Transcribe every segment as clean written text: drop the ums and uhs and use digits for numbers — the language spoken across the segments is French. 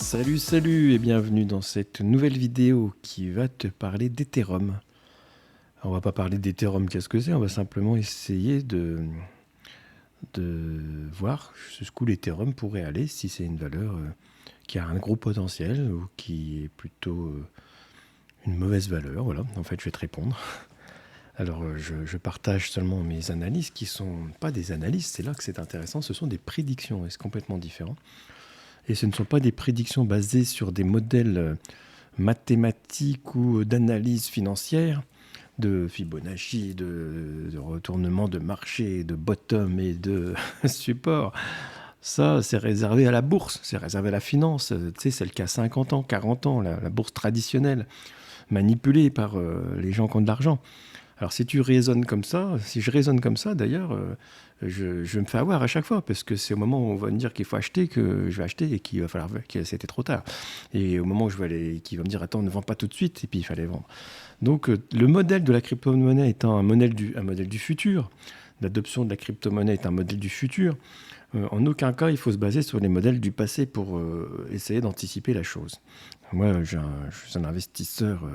Salut et bienvenue dans cette nouvelle vidéo qui va te parler d'Ethereum. On va pas parler d'Ethereum, qu'est-ce que c'est? On va simplement essayer de voir jusqu'où l'Ethereum pourrait aller, si c'est une valeur qui a un gros potentiel ou qui est plutôt une mauvaise valeur. Voilà, en fait je vais te répondre. Alors je partage seulement mes analyses qui sont pas des analyses, c'est là que c'est intéressant, ce sont des prédictions et c'est complètement différent. Et ce ne sont pas des prédictions basées sur des modèles mathématiques ou d'analyse financière, de Fibonacci, de retournement de marché, de bottom et de support. Ça, c'est réservé à la bourse, c'est réservé à la finance, tu sais, celle qui a 50 ans, 40 ans, la bourse traditionnelle, manipulée par les gens qui ont de l'argent. Alors si tu raisonnes comme ça, si je raisonne comme ça d'ailleurs, je me fais avoir à chaque fois parce que c'est au moment où on va me dire qu'il faut acheter que je vais acheter et qu'il va falloir que c'était trop tard. Et au moment où je vais aller, qu'il va me dire attends ne vends pas tout de suite et puis il fallait vendre. Donc le modèle de la crypto-monnaie étant un modèle du futur, l'adoption de la crypto-monnaie est un modèle du futur, en aucun cas il faut se baser sur les modèles du passé pour essayer d'anticiper la chose. Moi je suis un investisseur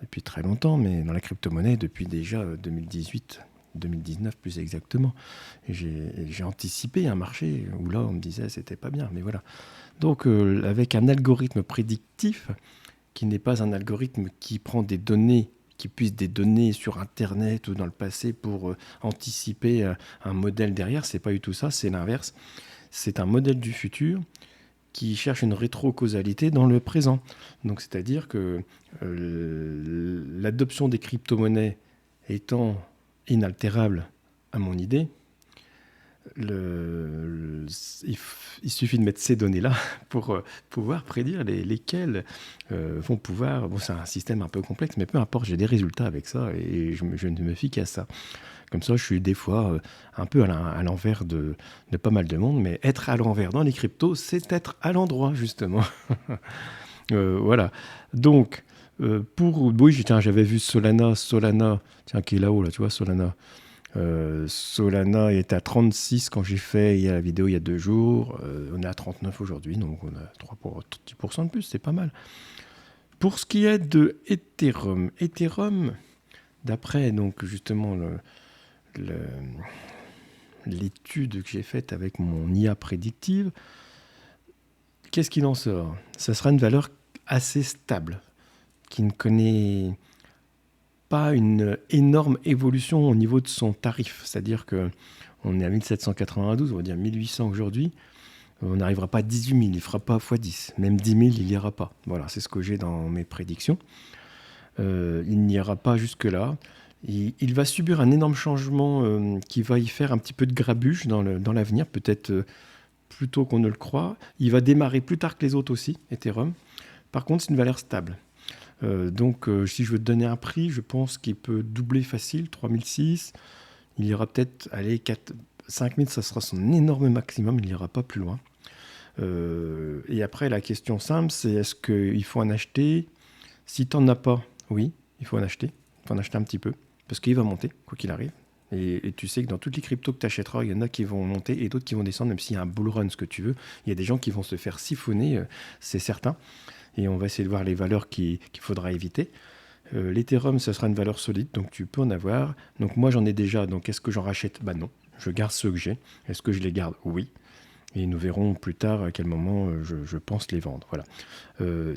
depuis très longtemps, mais dans la crypto-monnaie depuis déjà 2018, 2019 plus exactement. J'ai anticipé un marché où là on me disait c'était pas bien, mais voilà. Donc avec un algorithme prédictif qui n'est pas un algorithme qui prend des données, qui puise des données sur Internet ou dans le passé pour anticiper un modèle derrière, c'est pas du tout ça, c'est l'inverse. C'est un modèle du futur qui cherche une rétrocausalité dans le présent. Donc, c'est-à-dire que l'adoption des crypto-monnaies étant inaltérable à mon idée, il suffit de mettre ces données-là pour pouvoir prédire lesquelles vont pouvoir... Bon, c'est un système un peu complexe, mais peu importe, j'ai des résultats avec ça et je ne me fie qu'à ça. Comme ça, je suis des fois un peu à l'envers de pas mal de monde, mais être à l'envers dans les cryptos, c'est être à l'endroit, justement. Voilà. Donc, oui, tiens, j'avais vu Solana, tiens, qui est là-haut, là, tu vois, Solana. Solana est à 36 quand j'ai fait la vidéo il y a 2 jours. On est à 39 aujourd'hui, donc on a 10% de plus, c'est pas mal. Pour ce qui est de Ethereum, d'après donc justement l'étude que j'ai faite avec mon IA prédictive, qu'est-ce qu'il en sort? Ça sera une valeur assez stable, qui ne connaît pas une énorme évolution au niveau de son tarif. C'est-à-dire qu'on est à 1792, on va dire 1800 aujourd'hui. On n'arrivera pas à 18 000, il ne fera pas x10. Même 10 000, il n'y ira pas. Voilà, c'est ce que j'ai dans mes prédictions. Il n'y ira pas jusque-là. Il va subir un énorme changement qui va y faire un petit peu de grabuge dans l'avenir, peut-être plus tôt qu'on ne le croit. Il va démarrer plus tard que les autres aussi, Ethereum. Par contre, c'est une valeur stable. Donc, si je veux te donner un prix, je pense qu'il peut doubler facile, 3006. Il y aura peut-être, 5000, ça sera son énorme maximum, il n'ira pas plus loin. Et après, la question simple, c'est est-ce qu'il faut en acheter? Si tu n'en as pas, oui, il faut en acheter. Il faut en acheter un petit peu, parce qu'il va monter, quoi qu'il arrive. Et tu sais que dans toutes les cryptos que tu achèteras, il y en a qui vont monter et d'autres qui vont descendre, même s'il y a un bull run, ce que tu veux. Il y a des gens qui vont se faire siphonner, c'est certain. Et on va essayer de voir les valeurs qu'il faudra éviter. L'Ethereum, ce sera une valeur solide, donc tu peux en avoir. Donc moi, j'en ai déjà, donc est-ce que j'en rachète? Bah non, je garde ceux que j'ai. Est-ce que je les garde? Oui. Et nous verrons plus tard à quel moment je pense les vendre. Voilà.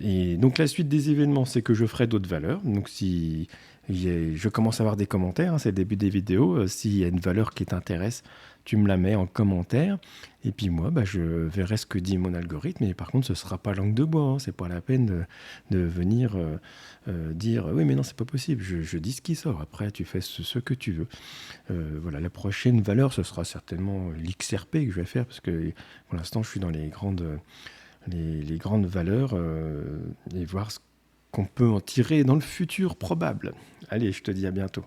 Et donc la suite des événements, c'est que je ferai d'autres valeurs. Donc si je commence à avoir des commentaires, hein, c'est le début des vidéos. S'il y a une valeur qui t'intéresse, tu me la mets en commentaire. Et puis moi, je verrai ce que dit mon algorithme. Et par contre, ce ne sera pas langue de bois. Hein. Ce n'est pas la peine de venir dire oui, mais non, c'est pas possible. Je dis ce qui sort. Après, tu fais ce que tu veux. Voilà, la prochaine valeur, ce sera certainement l'XRP que je vais faire parce que pour l'instant, je suis dans les grandes valeurs et voir ce qu'on peut en tirer dans le futur probable. Allez, je te dis à bientôt.